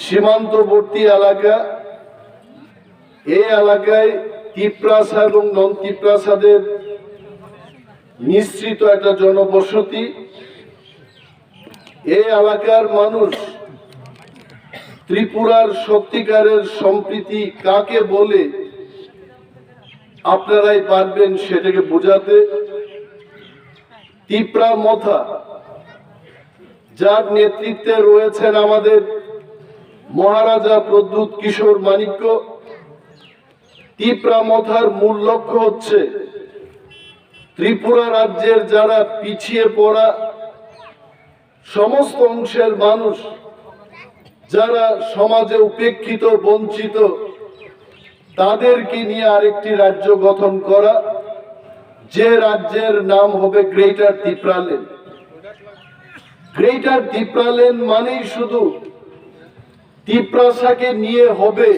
সীমান্তবর্তী এলাকা। এই এলাকায় তিপ্রাসা এবং নন তিপ্রাসাদের মিশ্রিত একটা জনবসতি। এই এলাকার মানুষ ত্রিপুরার সত্যিকারের সম্প্রীতি কাকে বলে আপনারাই পারবেন সেটাকে বোঝাতে। তিপ্রা মথা, যার নেতৃত্বে রয়েছেন আমাদের মহারাজা প্রদ্যুৎ কিশোর মাণিক্য। তিপ্রা মথার মূল লক্ষ্য হচ্ছে ত্রিপুরা রাজ্যের যারা পিছিয়ে পড়া সমস্ত অংশের মানুষ, যারা সমাজে উপেক্ষিত বঞ্চিত, তাদেরকে নিয়ে আরেকটি রাজ্য গঠন করা, যে রাজ্যের নাম হবে গ্রেটার তিপ্রাল্যান্ড। গ্রেটার তিপ্রাল্যান্ড মানেই শুধু তিপ্রাসাকে নিয়ে হবে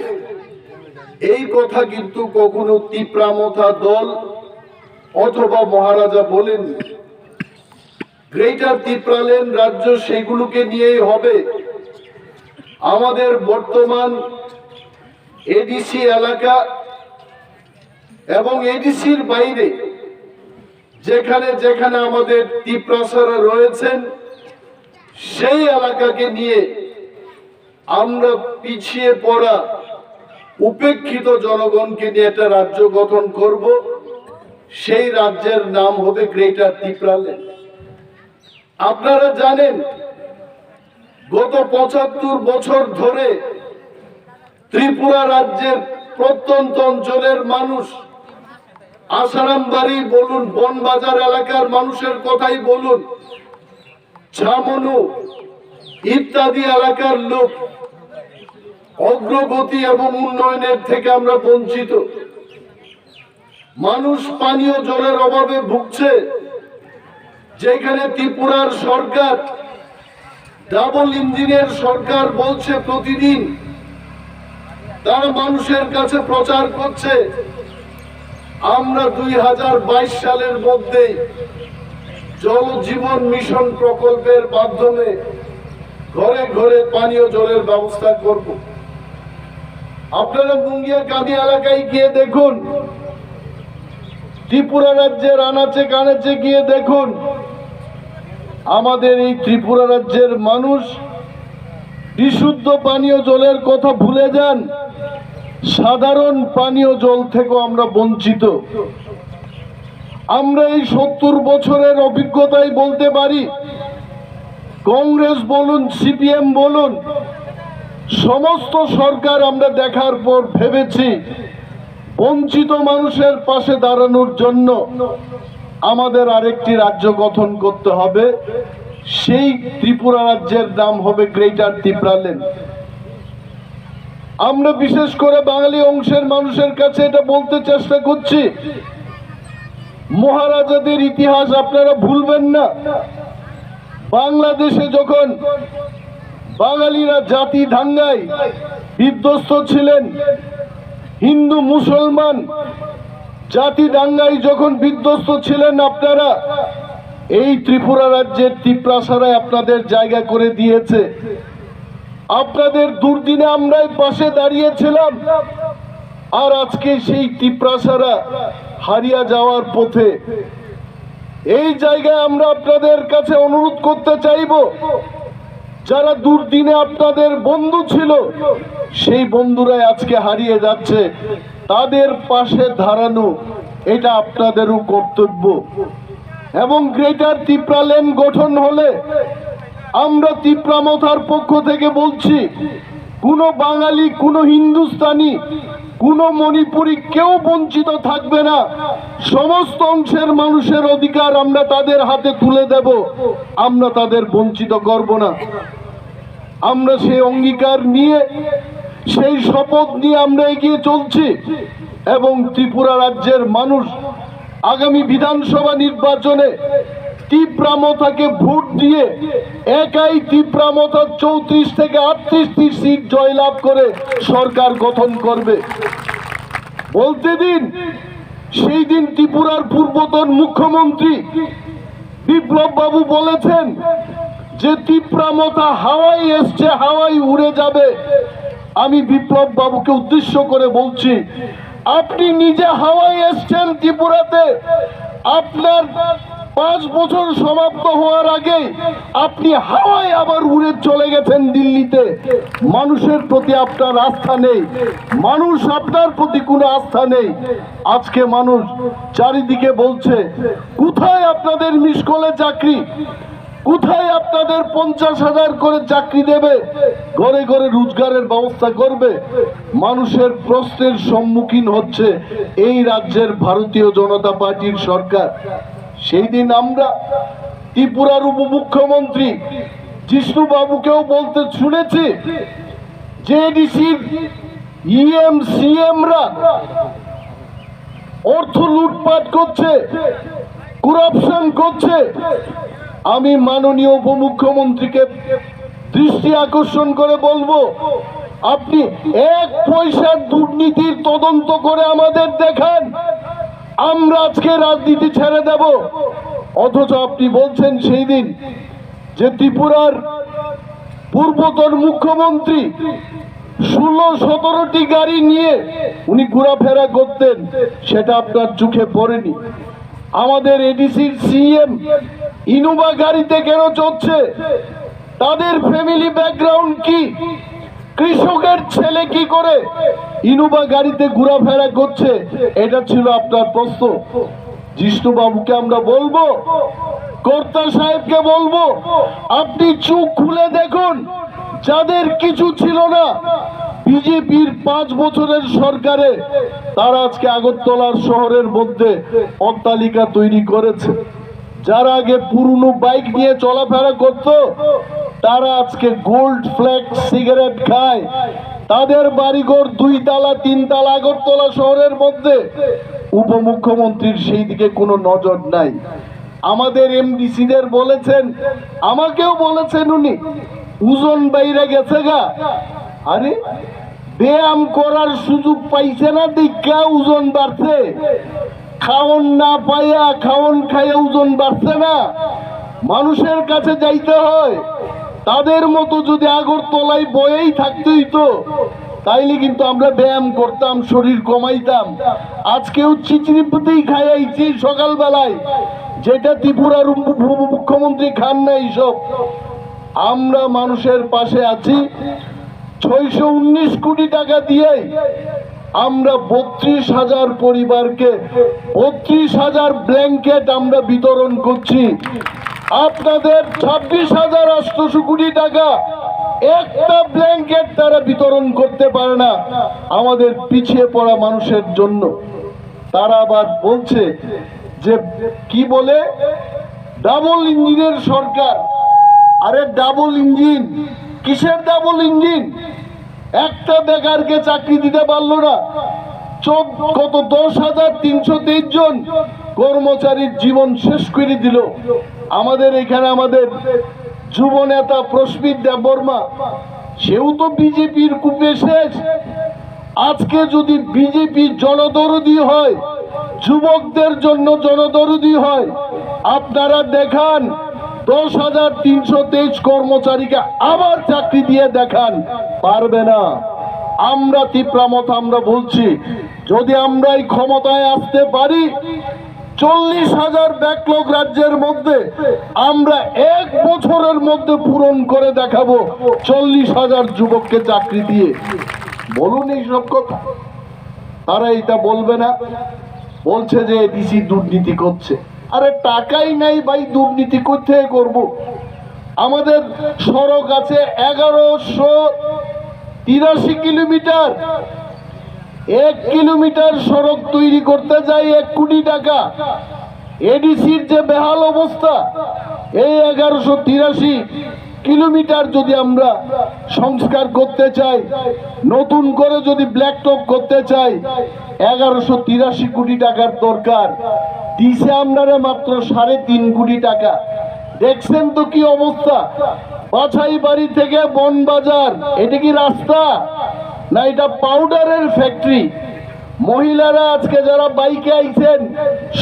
এই কথা কিন্তু কখনো তিপ্রামথা দল অথবা মহারাজা বলেন। গ্রেটার তিপ্রাল্যান্ড রাজ্য সেগুলোকে নিয়েই হবে। আমাদের বর্তমান এডিসি এলাকা এবং এডিসির বাইরে যেখানে যেখানে আমাদের তিপ্রাসারা রয়েছেন, সেই এলাকাকে নিয়ে আমরা পিছিয়ে পড়া উপেক্ষিত জনগণকে নিয়ে একটা রাজ্য গঠন করব। সেই রাজ্যের নাম হবে গ্রেটার তিপ্রাল্যান্ড। আপনারা জানেন গত ৭৫ বছর ধরে ত্রিপুরা রাজ্যের প্রত্যন্ত অঞ্চলের মানুষ, আসারামবাড়ি বলুন, বনবাজার এলাকার মানুষের কথাই বলুন, ছামনু ইত্যাদি এলাকার লোক অগ্রগতি এবং উন্নয়নের থেকে আমরা বঞ্চিত। মানুষ পানীয় জলের অভাবে ভুগছে, যেখানে ত্রিপুরার সরকার ডাবল ইঞ্জিনের সরকার বলছে প্রতিদিন তারা মানুষের কাছে প্রচার করছে আমরা ২০২২ সালের মধ্যে জল জীবন মিশন প্রকল্পের মাধ্যমে ঘরে ঘরে পানীয় জলের ব্যবস্থা করব। আপনারা মুঙ্গিয়া কাঁদি এলাকায় গিয়ে দেখুন, ত্রিপুরা রাজ্যের আনাচে কানাচে গিয়ে দেখুন, আমাদের এই ত্রিপুরা রাজ্যের মানুষ বিশুদ্ধ পানীয় জলের কথা ভুলে যান। সাধারণ পানীয় জল থেকেও আমরা বঞ্চিত। আমরা এই ৭০ বছরের অভিজ্ঞতায় বলতে পারি, কংগ্রেস বলুন, সিপিএম বলুন, সমস্ত সরকার আমরা দেখার পর ভেবেছি বঞ্চিত মানুষের পাশে দাঁড়ানোর জন্য আমাদের আরেকটি রাজ্য গঠন করতে হবে। সেই ত্রিপুরা রাজ্যের নাম হবে গ্রেটার তিপ্রাল্যান্ড। আমরা বিশেষ করে বাঙালি অংশের মানুষের কাছে এটা বলতে চেষ্টা করছি, মহারাজাদের ইতিহাস আপনারা ভুলবেন না। বাংলাদেশে যখন বাঙালিরা জাতি দাঙ্গায় বিধ্বস্ত ছিলেন, হিন্দু মুসলমান জাতি দাঙ্গায় যখন বিধ্বস্ত ছিলেন, আপনারা এই ত্রিপুরা রাজ্যের তিপ্রাসারায় আপনাদের জায়গা করে দিয়েছে। আপনাদের দুর্দিনে আমরাই পাশে দাঁড়িয়েছিলাম, আর আজকে সেই তিপ্রাসারা হারিয়ে যাওয়ার পথে। এই জায়গায় আমরা আপনাদের কাছে অনুরোধ করতে চাইব, যারা দুর্দিনে আপনাদের বন্ধু ছিল, সেই বন্ধুরাই আজকে হারিয়ে যাচ্ছে, তাদের পাশে দাঁড়ানো এটা আপনাদেরও কর্তব্য। এবং গ্রেটার তিপ্রাল্যান্ড গঠন হলে আমরা তিপ্রামথার পক্ষ থেকে বলছি, কোনো বাঙালি, কোনো হিন্দুস্তানি, কোনো মণিপুরি কেউ বঞ্চিত থাকবে না। সমস্ত অংশের মানুষের অধিকার আমরা তাদের হাতে তুলে দেব, আমরা তাদের বঞ্চিত করব না। আমরা সেই অঙ্গীকার নিয়ে, সেই শপথ নিয়ে আমরা এগিয়ে চলছি। এবং ত্রিপুরা রাজ্যের মানুষ আগামী বিধানসভা নির্বাচনে তিপ্রামথাকে ভোট দিয়ে একাই তিপ্রামথা ৩৪ থেকে ৩৮টি সিট জয়লাভ করে সরকার গঠন করবে। বলতে দিন, সেই দিন ত্রিপুরার পূর্বতন মুখ্যমন্ত্রী বিপ্লব বাবু বলেছেন যে তীব্রামতা হাওয়াই এসছে, হাওয়াই উড়ে যাবে। আমি বিপ্লব বাবুকে উদ্দেশ্য করে বলছি, আপনি নিজে হাওয়াই এসছেন ত্রিপুরাতে। আপনার 5 বছর সমাপ্ত হওয়ার আগে আপনি হাওয়ায় আবার উড়ে চলে গেছেন দিল্লিতে। মানুষের প্রতি আপনার আস্থা নেই, মানুষ আপনার প্রতি কোনো আস্থা নেই। আজকে মানুষ চারিদিকে বলছে, কোথায় আপনাদের মিসকলে চাকরি, কোথায় আপনাদের 50,000 করে চাকরি দেবে, ঘরে ঘরে রোজগারের ব্যবস্থা করবে। মানুষের প্রশ্নের সম্মুখীন হচ্ছে এই রাজ্যের ভারতীয় জনতা পার্টির সরকার। সেই দিন আমরা ত্রিপুরার উপমুখ্যমন্ত্রী জিষ্ণু বাবুকেও বলতে শুনেছি, জেডিসির ইএম সিএমরা অর্থ লুটপাট করছে, করাপশন করছে। আমি মাননীয় উপমুখ্যমন্ত্রীকে দৃষ্টি আকর্ষণ করে বলবো, আপনি 1 পয়সার দুর্নীতির তদন্ত করে আমাদের দেখান, আমরা আজকে রাজনীতি ছেড়ে দেব। অথচ আপনি বলছেন সেই দিন যে ত্রিপুরার পূর্বতন মুখ্যমন্ত্রী 16-17টি গাড়ি নিয়ে উনি ঘোরাফেরা করতেন, সেটা আপনার চোখে পড়েনি। আমাদের এডিসির সিএম ইনোভা গাড়িতে কেন চলছে? তাদের ফ্যামিলি ব্যাকগ্রাউন্ড কি? কৃষকের ছেলে কি করে ইনোভা গাড়িতে ঘোরাফেরা করছে? এটা ছিল আপনার প্রশ্ন। জিষ্ণু বাবুকে আমরা বলবো, কর্তা সাহেবকে বলবো, আপনি চোখ খুলে দেখুন, যাদের কিছু ছিল না বিজেপির 5 বছরের সরকারে, তারা আজকে আগরতলার শহরের মধ্যে অট্টালিকা তৈরি করেছে। যারা আগে পুরনো বাইক নিয়ে চলাফেরা করত, তারা আজকে গোল্ড ফ্ল্যাগ সিগারেট খায়। তাদের বাড়িঘর 2 তালা 3 তালা আগরতলা শহরের মধ্যে। উপমুখ্যমন্ত্রীর সেই দিকে কোনো নজর নাই। আমাদের এমডিসিদের বলেছেন, আমাকেও বলেছেন উনি, ওজন বাইরে গেছে গা। আরে ব্যায়াম করার সুযোগ পাইছে না দীক্ষা ওজন বাড়ছে, খাওন না পাইয়া খাওন খাইয়া ওজন বাড়ছে না। মানুষের কাছে যাইতে হয়। তাদের মতো যদি আগরতলায় বয়েই থাকতে হইতো, তাইলে কিন্তু আমরা ব্যায়াম করতাম, শরীর কমাইতাম। আজকেও চিচিরিপতেই খাইয়াইছি সকালবেলায়, যেটা ত্রিপুরার মুখ্যমন্ত্রী খান না। এইসব আমরা মানুষের পাশে আছি। 619 কোটি টাকা দিয়ে আমরা 32,000 পরিবারকে 32,000 ব্ল্যাঙ্কেট আমরা বিতরণ করছি। আপনাদের 26,800 কোটি টাকা একটা ব্ল্যাঙ্কেট তারা বিতরণ করতে পারে না আমাদের পিছিয়ে পড়া মানুষের জন্য। তারা আবার বলছে যে কি বলে, ডাবল ইঞ্জিনের সরকার। আরে ডাবল ইঞ্জিন কিসের? ডাবল ইঞ্জিন একটা বেকারকে চাকরি দিতে পারলো না। কত 10,323 জন কর্মচারীর জীবন শেষ করে দিল। আমাদের এখানে আমাদের যুব নেতা প্রস্মিত দেববর্মা, সেও তো বিজেপির কূপে শেষ। আজকে যদি বিজেপি জনদরদি হয়, যুবকদের জন্য জনদরদি হয়, আপনারা দেখান 10,323 কর্মচারীকে আবার চাকরি দিয়ে দেখান। পারবে না। আমরা তীব্রামত আমরা বলছি, যদি আমরা এই ক্ষমতায় আসতে পারি, 40,000 ব্যাকলগ রাজ্যের মধ্যে আমরা 1 বছরের মধ্যে পূরণ করে দেখাবো 40,000 যুবককে চাকরি দিয়ে। বলুন এইসব কথা। তারা এটা বলবে না, বলছে যে এডিসি দুর্নীতি করছে। আরে টাকাই নাই ভাই, দুর্নীতি কোথায় করব? আমাদের সড়ক আছে 1183 কিলোমিটার। 1 কিলোমিটার সড়ক তৈরি করতে যাই 1 কোটি টাকা। এডিসির যে বেহাল অবস্থা, এই 1183 কিলোমিটার যদি আমরা সংস্কার করতে চাই, নতুন করে যদি ব্ল্যাক টপ করতে চাই, 1183 কোটি টাকার দরকার। দিছে আপনারা মাত্র 3.5 কোটি টাকা। দেখছেন তো কি অবস্থা? বাছাই বাড়ি থেকে বনবাজার, এটা কি রাস্তা না এটা পাউডারের ফ্যাক্টরি? মহিলারা আজকে যারা বাইকে আইছেন,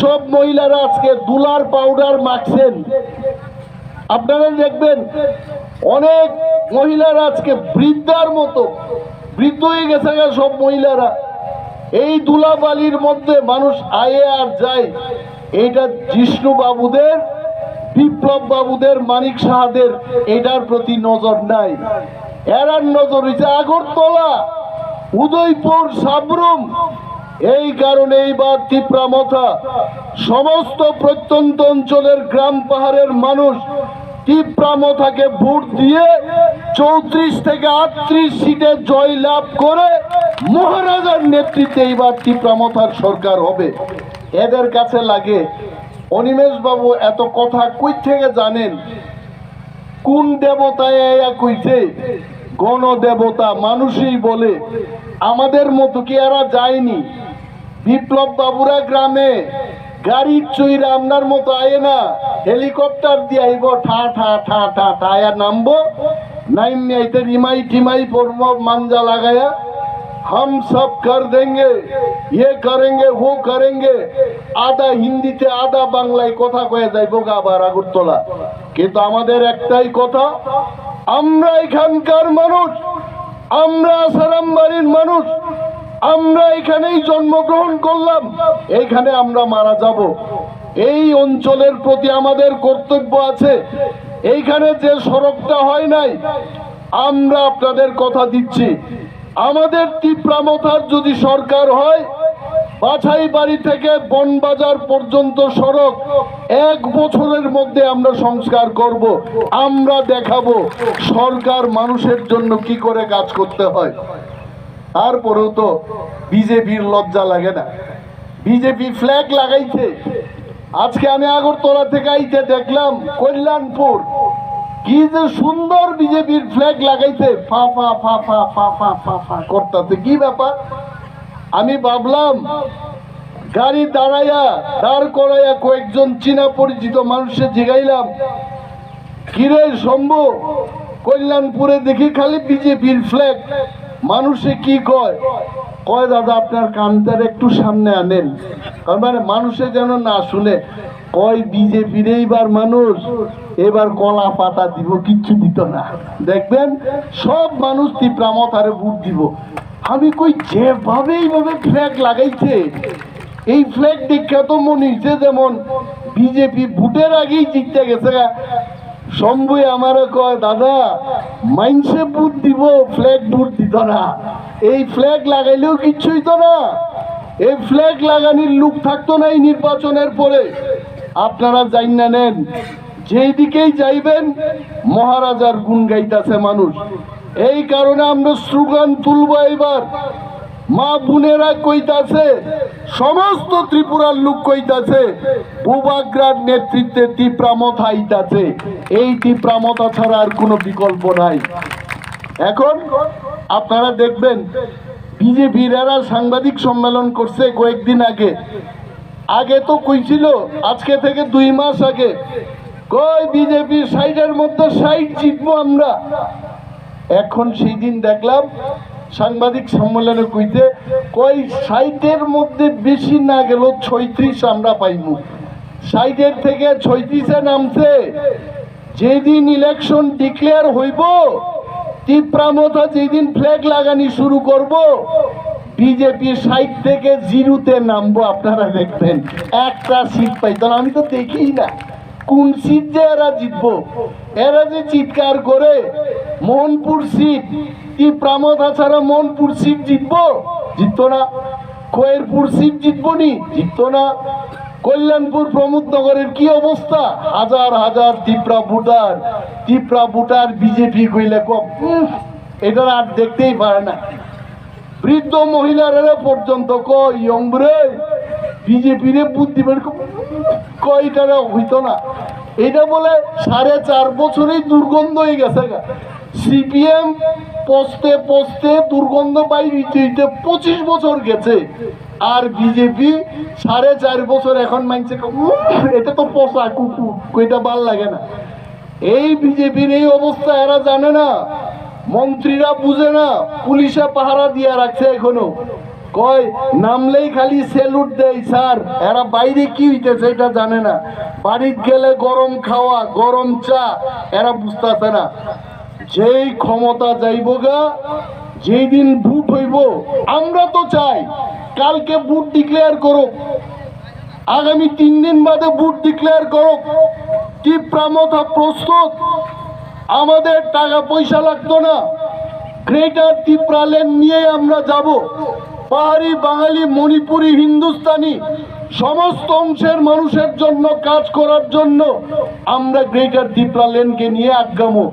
সব মহিলারা আজকে দুলার পাউডার মাখছেন। আপনারা দেখবেন অনেক মহিলারা আজকে বৃদ্ধার মতো বৃদ্ধ হয়ে গেছে সব মহিলারা। এই ধুলাবালির মধ্যে মানুষ আয়ে আর যায়। এইটা জিষ্ণু বাবুদের, বিপ্লব বাবুদের, মানিক সাহাদের এটার প্রতি নজর নাই। এরার নজর হয়েছে আগরতলা, উদয়পুর, সাবরুম। এই কারণে এইবার তিপ্রামথা সমস্ত প্রত্যন্ত অঞ্চলের গ্রাম পাহাড়ের মানুষ তিপ্রামথাকে ভোট দিয়ে 34 থেকে 38 সিটে জয় লাভ করে মহারাজার নেতৃত্বে এইবার তিপ্রামথার সরকার হবে। এদের কাছে লাগে অনিমেষ বাবু এত কথা কই থেকে জানেন? কোন দেবতায় কইছে? গণদেবতা মানুষই বলে। আমাদের মতো কি এরা যায়নি? বিপ্লব বাবুরা গ্রামে গাড়ির চইরা আপনার মতো আয় না, হেলিকপ্টার দিয়ে আইব, ঠা ঠা ঠা ঠা ঠা আয়া নামবো, নাইম আইতে রিমাই টিমাই পড়বো মাঞ্জা লাগায়া, हम सब कर देंगे, ये करेंगे, वो करेंगे। আধা হিন্দিতে আধা বাংলায় কথা কয়ে যাইবো আবার আগরতলা। কিন্তু আমাদের একটাই কথা, আমরা এখানকার মানুষ, আমরা আসারামবাড়ির মানুষ, আমরা এখানেই জন্মগ্রহণ করলাম, এইখানে আমরা মারা যাব। এই অঞ্চলের প্রতি আমাদের কর্তব্য আছে। এইখানে যে সড়কটা হয় নাই, আমরা আপনাদের কথা দিচ্ছি, আমাদের তিপ্রামথার যদি সরকার হয়, বাছাই বাড়ি থেকে বনবাজার পর্যন্ত সড়ক 1 বছরের মধ্যে আমরা সংস্কার করব। আমরা দেখাবো সরকার মানুষের জন্য কি করে কাজ করতে হয়। তারপরেও তো বিজেপির লজ্জা লাগে না? বিজেপি ফ্ল্যাগ লাগাইছে। আজকে আমি আগরতলা থেকে আইতে দেখলাম কল্যাণপুর, কি যে সুন্দর বিজেপির ফ্ল্যাগ লাগাইছে, ফা ফা ফা ফা ফা ফা ফা ফা করতেছে। কি ব্যাপার? আমি ভাবলাম গাড়ি দাঁড় করাইয়া কয়েকজন চীনা পরিচিত মানুষের জিগাইলাম, কিরে শম্ভু, কল্যাণপুরে দেখি খালি বিজেপির ফ্ল্যাগ, মানুষে কি কয়? কয় দাদা আপনার কানটার একটু সামনে আনেন, তার মানে মানুষে যেন না শুনে। কয় বিজেপির এইবার মানুষ এবার কলা পাতা দিব, কিচ্ছু দিত না। দেখবেন সব মানুষ তিপ্রামথারে ভোট দিব। আমি কই যেভাবে এইভাবে ফ্ল্যাগ লাগাইছে, এই ফ্ল্যাগ দেখা তো মনে হচ্ছে যেমন বিজেপি ভোটের আগেই জিততে গেছে। শম্ভু আমারও কয় দাদা মাইনসে ভোট দিব, ফ্ল্যাগ ভোট দিত না। এই ফ্ল্যাগ লাগাইলেও কিচ্ছু হইতো না, এই ফ্ল্যাগ লাগানির লোক থাকতো না এই নির্বাচনের পরে। আপনারা জান না নেন, যেই দিকেই যাইবেন মহারাজার গুণ গাইতেছে মানুষ। এই কারণে আমরা স্লোগান তুলব এবার। মা বোনেরা কইতাছে, সমস্ত ত্রিপুরার লোক কইতাছে, বুবাগ্রার নেতৃত্বে তিপ্রামথা আইতাছে। এই তিপ্রামথা ছাড়া আর কোনো বিকল্প নাই। এখন আপনারা দেখবেন বিজেপির এরা সাংবাদিক সম্মেলন করছে কয়েকদিন আগে। আগে তো কইছিল আজকে থেকে 2 মাস আগে, কই বিজেপি 60-এর মধ্যে 60 জিতবো আমরা। এখন সেই দিন দেখলাম সাংবাদিক সম্মেলনে কইতে, কই 60-এর মধ্যে বেশি না গেল 36 আমরা পাইমু। 60-এর থেকে 36-এ নামছে। যেদিন ইলেকশন ডিক্লেয়ার হইব, তিপ্রামথা যেদিন ফ্ল্যাগ লাগানি শুরু করব, বিজেপি 60 থেকে 0-তে নামবো। আপনারা দেখবেন একটা সিট পাইতো না। আমি তো দেখি না কোন সিট যে এরা জিতবো। এরা যে চিৎকার করে মোহনপুর সিট, তিপ্রামথা ছাড়া মোহনপুর সিট জিতবো, জিততো না। খয়েরপুর সিট জিতবো নি, জিততো না। কল্যাণপুর প্রমোদনগরের কি অবস্থা, হাজার হাজার তিপ্রা ভোটার বিজেপি কইলে কম, এটা আর দেখতেই পারে না। বৃদ্ধ মহিলারা পর্যন্ত কয় ইয়ংরে বিজেপিরে বুদ্ধি বের কয়টারা হইতো না। এটা বলে 4.5 বছরেই দুর্গন্ধ হয়ে গেছে। সিপিএম পোস্টে পোস্টে দুর্গন্ধ পাই হইতে 25 বছর গেছে, আর বিজেপি 4.5 বছর এখন মানছে এটা তো পোষা কুকুর, কইটা ভাল লাগে না। এই বিজেপির এই অবস্থা এরা জানে না, মন্ত্রীরা বুঝে না, পুলিশে পাহারা দিয়ে রাখছে এখনো। কয় নামলেই খালি সেলুট দেয় স্যার, এরা বাইরে কি হইতেছে এটা জানে না, বাড়িতে গেলে গরম খাওয়া গরম চা, এরা বুঝতেছে না। যেই ক্ষমতা যাইব গা, যেই দিন ভোট হইব, আমরা তো চাই কালকে ভোট ডিক্লেয়ার করুক, আগামী 3 দিন বাদে ভোট ডিক্লেয়ার করুক। তীব্রামথা প্রস্তুত, আমাদের টাকা পয়সা লাগতো না, গ্রেটার ত্রিপুরা লেন নিয়ে আমরা যাব। পাহাড়ি, বাঙালি, মণিপুরি, হিন্দুস্তানি সমস্ত অংশের মানুষের জন্য কাজ করার জন্য আমরা গ্রেটার ত্রিপুরা লেনকে নিয়ে আগামো।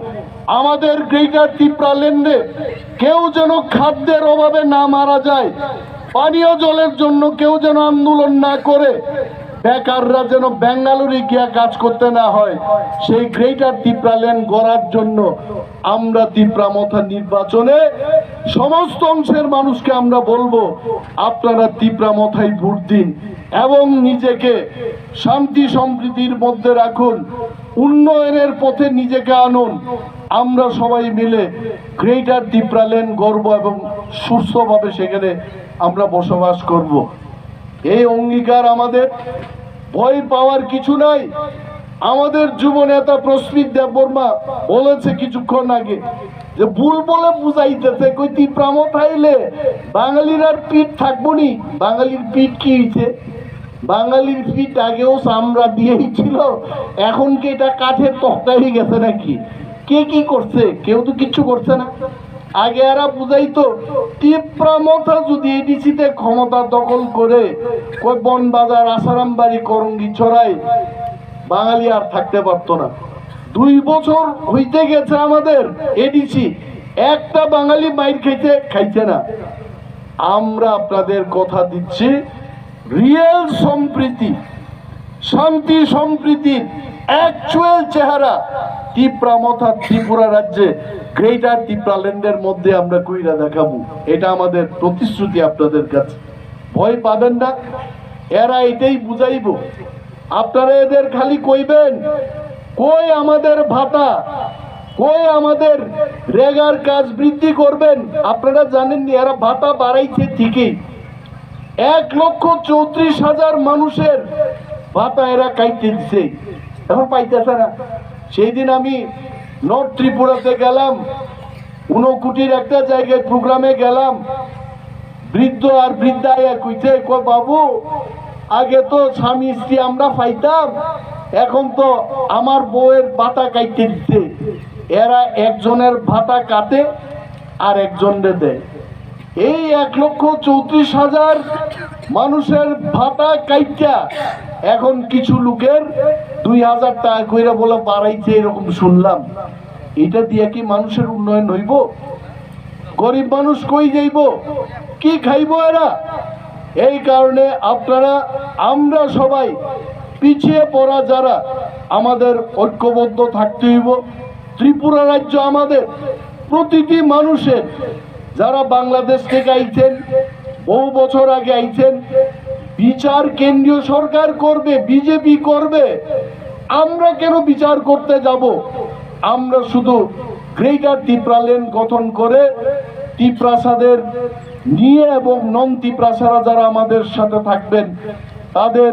আমাদের গ্রেটার ত্রিপুরা লেনে কেউ যেন খাদ্যের অভাবে না মারা যায়, পানীয় জলের জন্য কেউ যেন আন্দোলন না করে, বেকাররা যেন বেঙ্গালুরু গিয়া কাজ করতে না হয়, সেই গ্রেটার ত্রিপুরা লেন গড়ার জন্য আমরা তীব্রামথা নির্বাচনে সমস্ত অংশের মানুষকে আমরা বলবো, আপনারা তীব্রামথায় ভোট দিন এবং নিজেকে শান্তি সম্প্রীতির মধ্যে রাখুন, উন্নয়নের পথে নিজেকে আনুন। আমরা সবাই মিলে গ্রেটার ত্রিপুরা লেন গড়ব এবং সুস্থভাবে সেখানে আমরা বসবাস করব। এই অঙ্গীকার আমাদের, ভয় পাওয়ার কিছু নাই। আমাদের যুব নেতা প্রস্মিত দেববর্মা বলেছে কিছুক্ষণ আগে যে ভুল বলে বুঝাইতেছে, কই তীব্রামথা আইলে বাঙালির আর পিঠ থাকবো নি। বাঙালির পিঠ কি হয়েছে? বাঙালির পিঠ আগেও চামড়া দিয়েই ছিল, এখন কি এটা কাঠের তক্তা হয়ে গেছে নাকি? কে কি করছে? কেউ তো কিচ্ছু করছে না। আগে এরা বুঝাইতো তীব্রামথা যদি এডিসিতে ক্ষমতা দখল করে কই বনবাজার, আসারামবাড়ি, করঙ্গি ছড়ায়, বাঙালি আর থাকতে পারতো না। 2 বছর হইতে গেছে আমাদের এডিসি, একটা বাঙালি মাইর খাইছে না। আমরা আপনাদের কথা দিচ্ছি, রিয়েল সম্প্রীতি, শান্তি সম্প্রীতির অ্যাকচুয়াল চেহারা তীব্রামথা ত্রিপুরা রাজ্যে গ্রেটার ত্রিপুরা ল্যান্ডের মধ্যে আমরা কইরা দেখাবো। এটা আমাদের প্রতিশ্রুতি আপনাদের কাছে। ভয় পাবেন না, এরা এটাই বুঝাইব। আপনারা এদের খালি কইবেন কই আমাদের ভাতা, কই আমাদের রেগার কাজ বৃদ্ধি করবেন। আপনারা জানেননি এরা ভাতা বাড়াইছে ঠিকই, 1,34,000 মানুষের ভাতা এরা কাইতে দিছে, এখন পাইতেছে না। সেই দিন আমি নর্থ ত্রিপুরাতে গেলাম, 59 একটা জায়গায় প্রোগ্রামে গেলাম, বৃদ্ধ আর বৃদ্ধা কইছে, কই বাবু আগে তো স্বামী স্ত্রী আমরা পাইতাম, এখন তো আমার বউয়ের ভাতা কাইতে দিচ্ছে। এরা একজনের ভাতা কাটে আর একজনের দেয়। এই 1,34,000 মানুষের ভাতা কাইটা এখন কিছু লোকের 2,000 টাকা কইরা বলে বাড়াইছে, এরকম শুনলাম। এটা দিয়ে কি মানুষের উন্নয়ন হইব? গরিব মানুষ কই যাইব? কি খাইব এরা? এই কারণে আপনারা, আমরা সবাই পিছিয়ে পড়া যারা, আমাদের ঐক্যবদ্ধ থাকতে হইব। ত্রিপুরা রাজ্য আমাদের, প্রতিটি মানুষের, যারা বাংলাদেশ থেকে আইছেন, বহু বছর আগে আইছেন, বিচার কেন্দ্রীয় সরকার করবে, বিজেপি করবে, আমরা কেন বিচার করতে যাব? আমরা শুধু গ্রেটার ত্রিপুরা লেন গঠন করে ত্রিপ্রাসাদের নিয়ে এবং নন ত্রিপ্রাসারা যারা আমাদের সাথে থাকবেন তাদের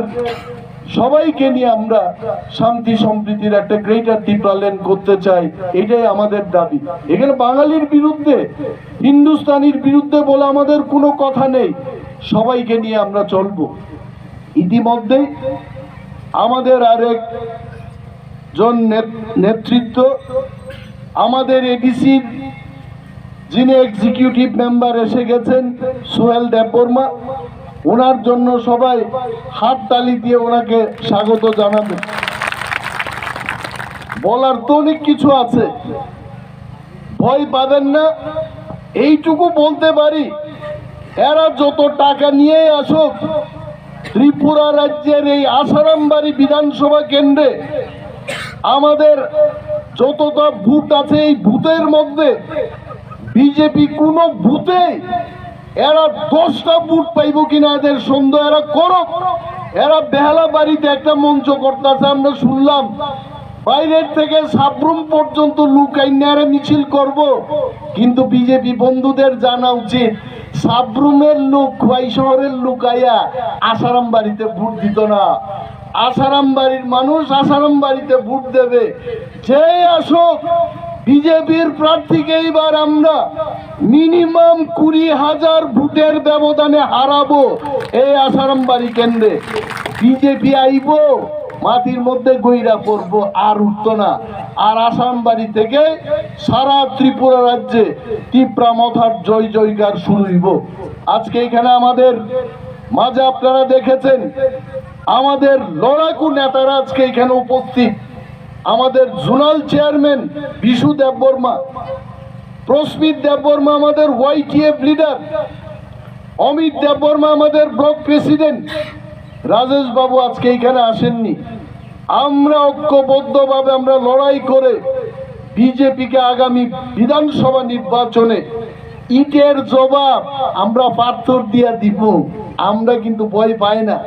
সবাইকে নিয়ে আমরা শান্তি সম্প্রীতির একটা গ্রেটার ত্রিপুরা লেন করতে চাই। এটাই আমাদের দাবি। এখানে বাঙালির বিরুদ্ধে, হিন্দুস্তানির বিরুদ্ধে বলে আমাদের কোনো কথা নেই, সবাইকে নিয়ে আমরা চলবো। ইতিমধ্যে আমাদের আরেক জন নেতৃত্ব, আমাদের এডিসির যিনি এক্সিকিউটিভ মেম্বার এসে গেছেন, সোহেল দেববর্মা, ওনার জন্য সবাই হাততালি দিয়ে ওনাকে স্বাগত জানাবে। বলার তো অনেক কিছু আছে, ভয় পাবেন না। এইটুকু বলতে পারি, এরা যত টাকা নিয়ে আসুক, ত্রিপুরা রাজ্যের এই আসারামবাড়ি বিধানসভা কেন্দ্রে আমাদের যতটা ভূত আছে, এই ভূতের মধ্যে বিজেপি কোন ভূতে এরা 10টা ভোট পাইব কিনা এদের সন্দেহ। এরা করুক, এরা বেহালা বাড়িতে একটা মঞ্চ করতেছে, আমরা শুনলাম বাইরের থেকে সাবরুম পর্যন্ত লোক আইনে এরা মিছিল করব। কিন্তু বিজেপি বন্ধুদের জানা উচিত, সাবরুমের লোক, খোয়াই শহরের লোক আইয়া আসারাম বাড়িতে ভোট দিত না। আসারাম বাড়ির মানুষ আসারাম বাড়িতে ভোট দেবে। যে আসুক, বিজেপির প্রার্থীকে এইবার আমরা মিনিমাম 20,000 ভোটের ব্যবধানে হারাবো এই আসারাম বাড়ি কেন্দ্রে। বিজেপি আইব, মাটির মধ্যে গইরা পড়বো, আর উঠতো না। আর আসাম বাড়ি থেকে সারা ত্রিপুরা রাজ্যে তীব্রামথার জয় জয়কার শুরু হইব। আজকে এখানে আমাদের মাঝে আপনারা দেখেছেন আমাদের লড়াকু নেতারা আজকে এখানে উপস্থিত। আমাদের জোনাল চেয়ারম্যান বিশু দেববর্মা, প্রস্মিত দেববর্মা আমাদের ওয়াইটিএফ লিডার, অমিত দেববর্মা আমাদের ব্লক প্রেসিডেন্ট, রাজেশ বাবু আজকে এখানে আসেননি। আমরা ঐক্যবদ্ধভাবে আমরা লড়াই করে বিজেপিকে আগামী বিধানসভা নির্বাচনে ইটের জবাব আমরা পাথর দিয়া দিব। আমরা কিন্তু ভয় পাই না।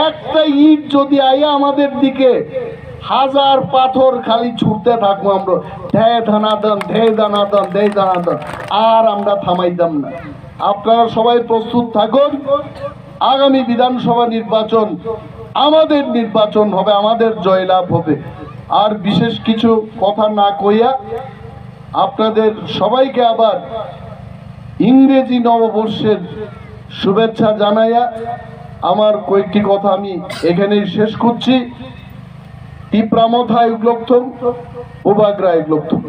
একটা ইট যদি আইয়া আমাদের দিকে, 1000 পাথর খালি ছুটতে থাকবো আমরা, ধেয় ধানাদন ধেয় দানাদন ধেয় দানাদন, আর আমরা থামাইতাম না। আপনারা সবাই প্রস্তুত থাকুন। আগামী বিধানসভা নির্বাচন আমাদের নির্বাচন হবে, আমাদের জয়লাভ হবে। আর বিশেষ কিছু কথা না কইয়া আপনাদের সবাইকে আবার ইংরেজি নববর্ষের শুভেচ্ছা জানাইয়া আমার কয়েকটি কথা আমি এখানেই শেষ করছি। তীব্রামথায় উগ্লক্তম, উবাগ্রায় উগ্লক্তম।